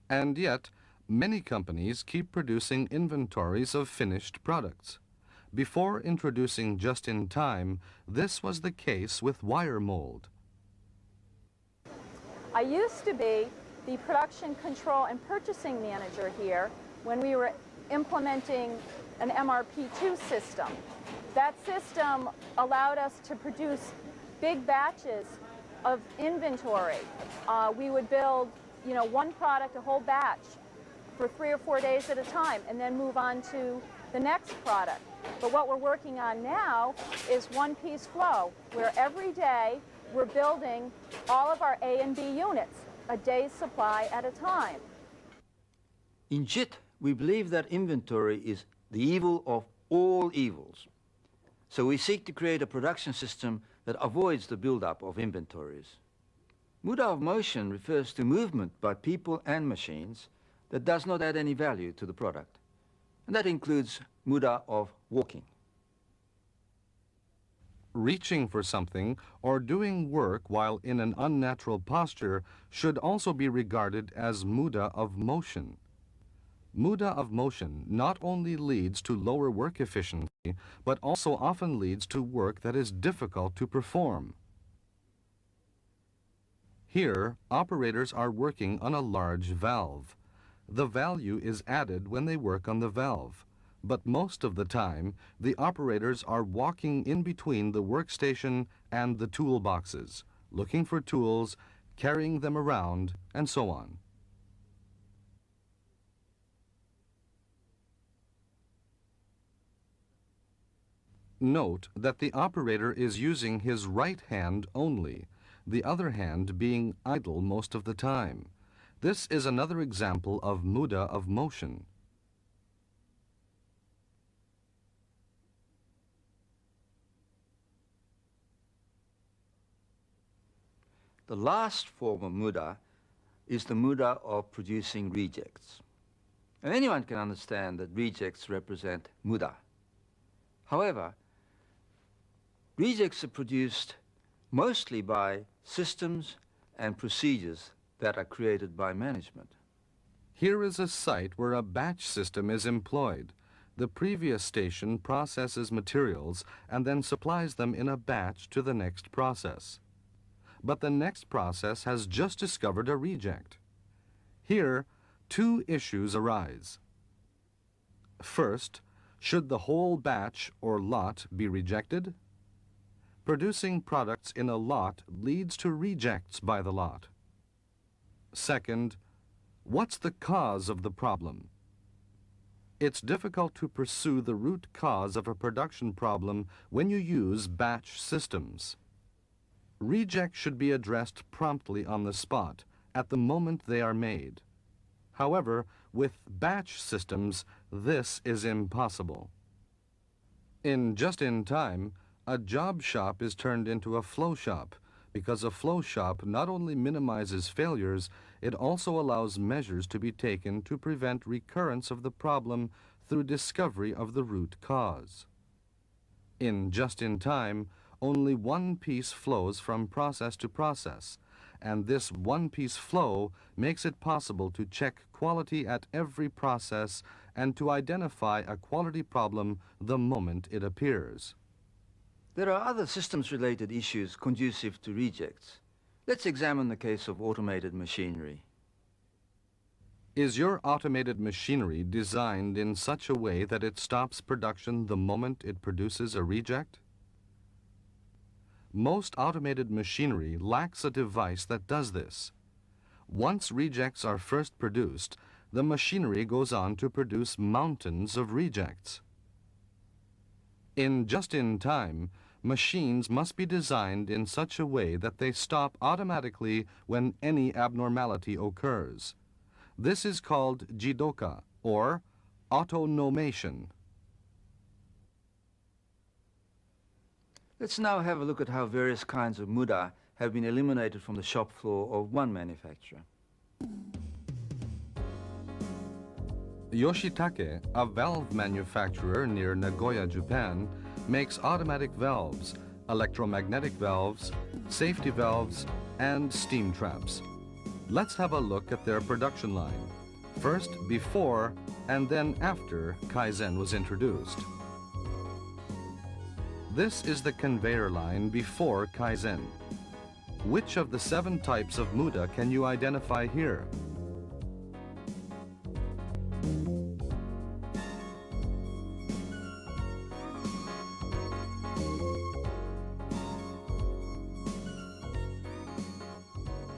And yet, many companies keep producing inventories of finished products. Before introducing just-in-time, this was the case with wire mold. I used to be the production control and purchasing manager here when we were implementing an MRP2 system. That system allowed us to produce big batches of inventory. We would build, one product, a whole batch, for 3 or 4 days at a time, and then move on to the next product. But what we're working on now is one-piece flow, where every day we're building all of our A and B units, a day's supply at a time. In JIT, we believe that inventory is the evil of all evils. So we seek to create a production system that avoids the buildup of inventories. Muda of motion refers to movement by people and machines that does not add any value to the product. And that includes muda of walking. Reaching for something or doing work while in an unnatural posture should also be regarded as muda of motion. Muda of motion not only leads to lower work efficiency, but also often leads to work that is difficult to perform. Here, operators are working on a large valve. The value is added when they work on the valve, but most of the time, the operators are walking in between the workstation and the toolboxes, looking for tools, carrying them around, and so on. Note that the operator is using his right hand only, the other hand being idle most of the time. This is another example of muda of motion. The last form of muda is the muda of producing rejects. And anyone can understand that rejects represent muda. However, rejects are produced mostly by systems and procedures that are created by management. Here is a site where a batch system is employed. The previous station processes materials and then supplies them in a batch to the next process. But the next process has just discovered a reject. Here, two issues arise. First, should the whole batch or lot be rejected? Producing products in a lot leads to rejects by the lot. Second, what's the cause of the problem? It's difficult to pursue the root cause of a production problem when you use batch systems. Rejects should be addressed promptly on the spot, at the moment they are made. However, with batch systems, this is impossible. In just-in-time, a job shop is turned into a flow shop, because a flow shop not only minimizes failures, it also allows measures to be taken to prevent recurrence of the problem through discovery of the root cause. In just-in-time, only one piece flows from process to process, and this one-piece flow makes it possible to check quality at every process and to identify a quality problem the moment it appears. There are other systems-related issues conducive to rejects. Let's examine the case of automated machinery. Is your automated machinery designed in such a way that it stops production the moment it produces a reject? Most automated machinery lacks a device that does this. Once rejects are first produced, the machinery goes on to produce mountains of rejects. In just-in-time, machines must be designed in such a way that they stop automatically when any abnormality occurs. This is called jidoka, or autonomation. Let's now have a look at how various kinds of muda have been eliminated from the shop floor of one manufacturer. Yoshitake, a valve manufacturer near Nagoya, Japan, makes automatic valves, electromagnetic valves, safety valves, and steam traps. Let's have a look at their production line. First before and then after Kaizen was introduced. This is the conveyor line before Kaizen. Which of the 7 types of Muda can you identify here?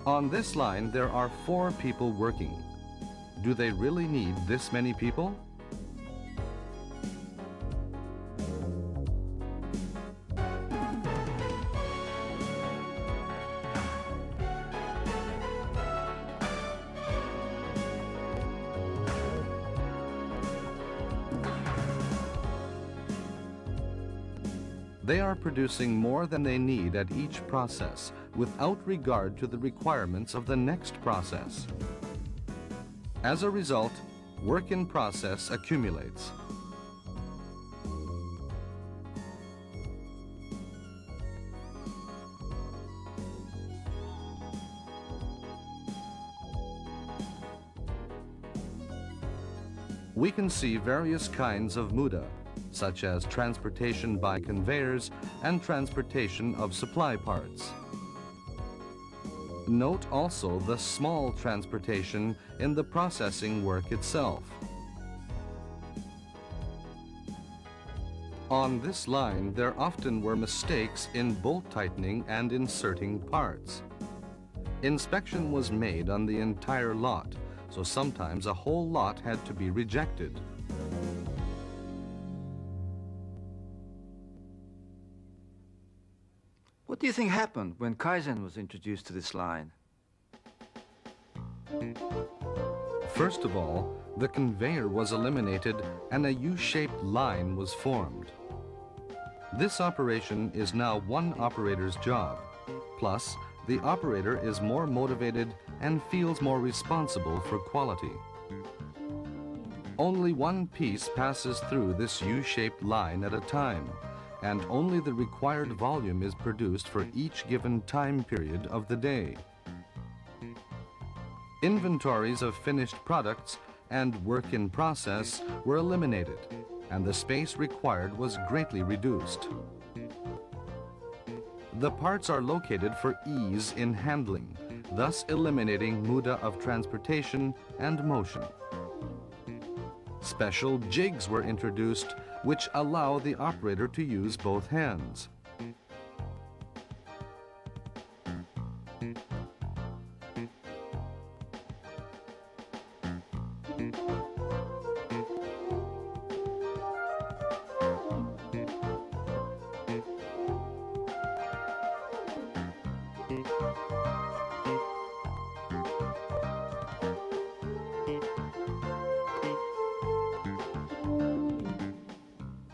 On this line, there are 4 people working. Do they really need this many people? They are producing more than they need at each process, without regard to the requirements of the next process. As a result, work in process accumulates. We can see various kinds of Muda, such as transportation by conveyors and transportation of supply parts. Note also the small transportation in the processing work itself. On this line, there often were mistakes in bolt tightening and inserting parts. Inspection was made on the entire lot, so sometimes a whole lot had to be rejected. What do you think happened when Kaizen was introduced to this line? First of all, the conveyor was eliminated and a U-shaped line was formed. This operation is now one operator's job. Plus, the operator is more motivated and feels more responsible for quality. Only one piece passes through this U-shaped line at a time, and only the required volume is produced for each given time period of the day. Inventories of finished products and work in process were eliminated, and the space required was greatly reduced. The parts are located for ease in handling, thus eliminating Muda of transportation and motion. Special jigs were introduced which allow the operator to use both hands.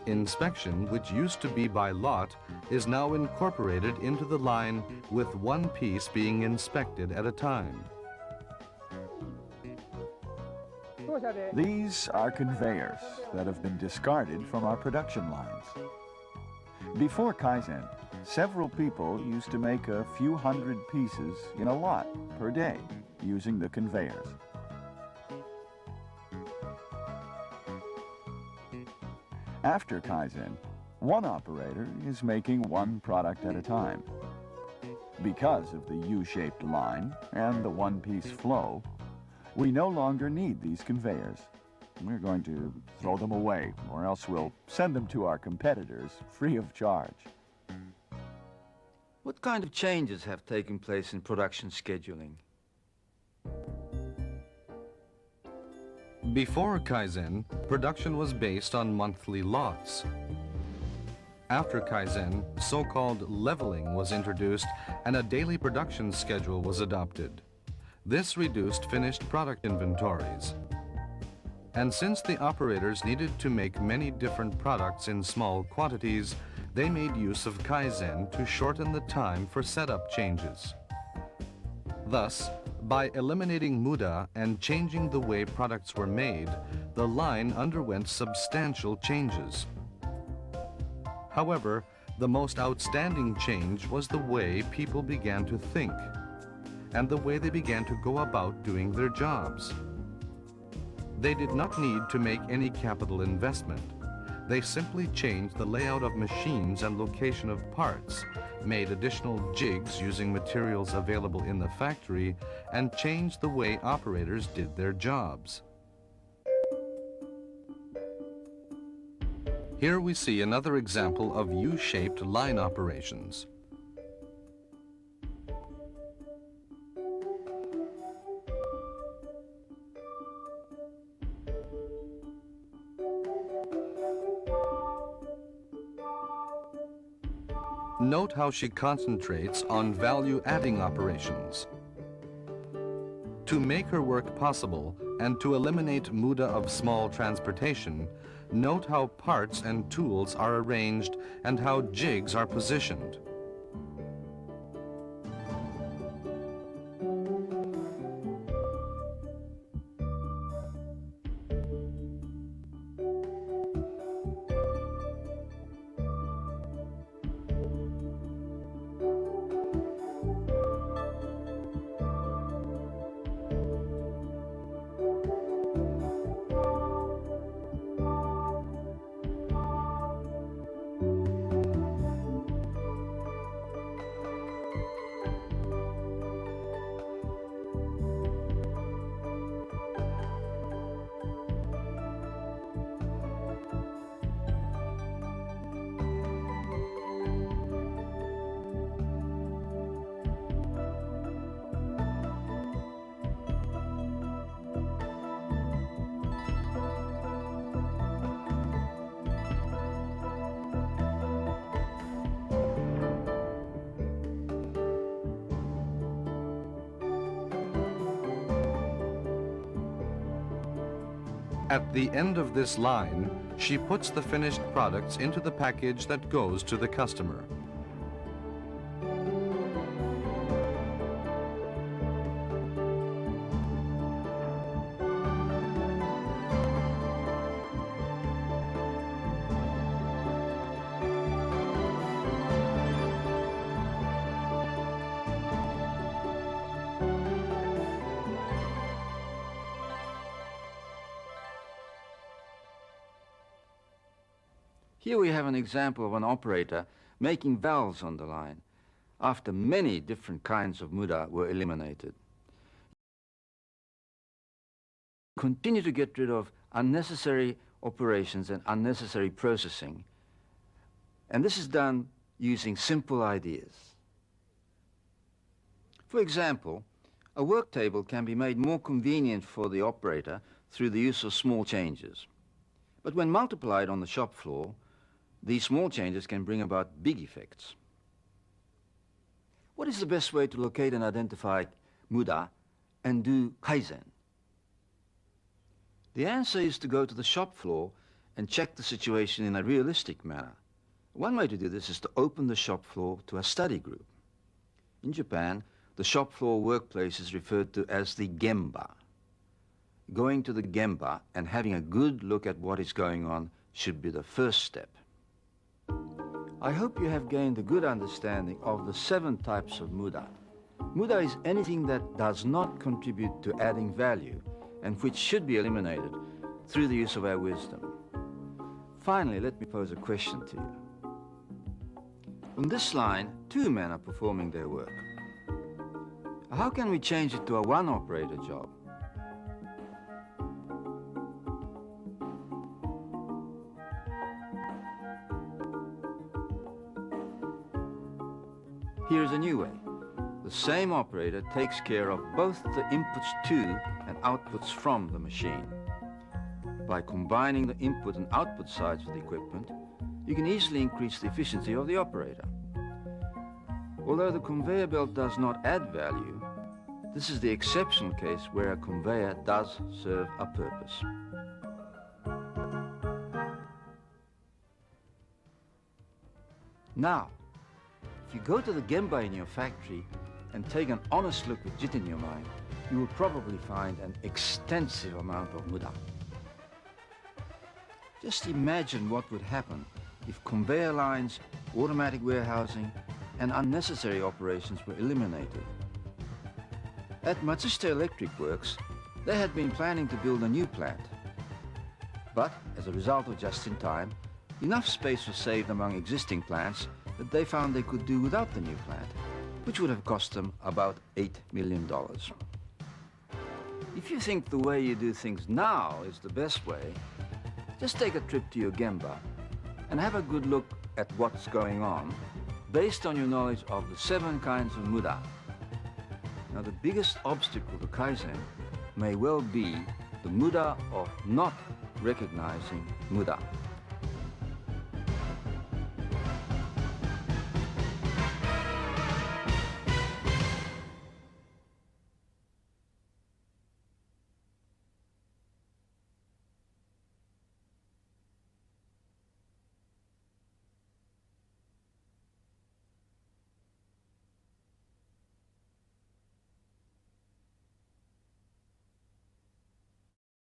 Inspection, which used to be by lot, is now incorporated into the line with one piece being inspected at a time. These are conveyors that have been discarded from our production lines. Before Kaizen, several people used to make a few hundred pieces in a lot per day using the conveyors. After Kaizen, one operator is making one product at a time. Because of the U-shaped line and the one-piece flow, we no longer need these conveyors. We're going to throw them away, or else we'll send them to our competitors free of charge. What kind of changes have taken place in production scheduling? Before Kaizen, production was based on monthly lots. After Kaizen, so-called leveling was introduced and a daily production schedule was adopted. This reduced finished product inventories. And since the operators needed to make many different products in small quantities, they made use of Kaizen to shorten the time for setup changes. Thus, by eliminating Muda and changing the way products were made, the line underwent substantial changes. However, the most outstanding change was the way people began to think. and the way they began to go about doing their jobs. They did not need to make any capital investment. They simply changed the layout of machines and location of parts, made additional jigs using materials available in the factory, and changed the way operators did their jobs. Here we see another example of U-shaped line operations. Note how she concentrates on value-adding operations. To make her work possible and to eliminate muda of small transportation, note how parts and tools are arranged and how jigs are positioned. At the end of this line, she puts the finished products into the package that goes to the customer. Here we have an example of an operator making valves on the line after many different kinds of muda were eliminated. Continue to get rid of unnecessary operations and unnecessary processing. And this is done using simple ideas. For example, a work table can be made more convenient for the operator through the use of small changes. But when multiplied on the shop floor, these small changes can bring about big effects. What is the best way to locate and identify muda and do kaizen? The answer is to go to the shop floor and check the situation in a realistic manner. One way to do this is to open the shop floor to a study group. In Japan, the shop floor workplace is referred to as the gemba. Going to the gemba and having a good look at what is going on should be the first step. I hope you have gained a good understanding of the 7 types of muda. Muda is anything that does not contribute to adding value and which should be eliminated through the use of our wisdom. Finally, let me pose a question to you. On this line, 2 men are performing their work. How can we change it to a one-operator job? Here's a new way. The same operator takes care of both the inputs to and outputs from the machine. By combining the input and output sides of the equipment, you can easily increase the efficiency of the operator. Although the conveyor belt does not add value, this is the exceptional case where a conveyor does serve a purpose. Now, if you go to the gemba in your factory and take an honest look with JIT in your mind, you will probably find an extensive amount of muda. Just imagine what would happen if conveyor lines, automatic warehousing, and unnecessary operations were eliminated. At Matsushita Electric Works, they had been planning to build a new plant. But as a result of just-in-time, enough space was saved among existing plants that they found they could do without the new plant, which would have cost them about $8 million. If you think the way you do things now is the best way, just take a trip to your gemba and have a good look at what's going on based on your knowledge of the 7 kinds of muda. Now, the biggest obstacle to Kaizen may well be the muda of not recognizing muda.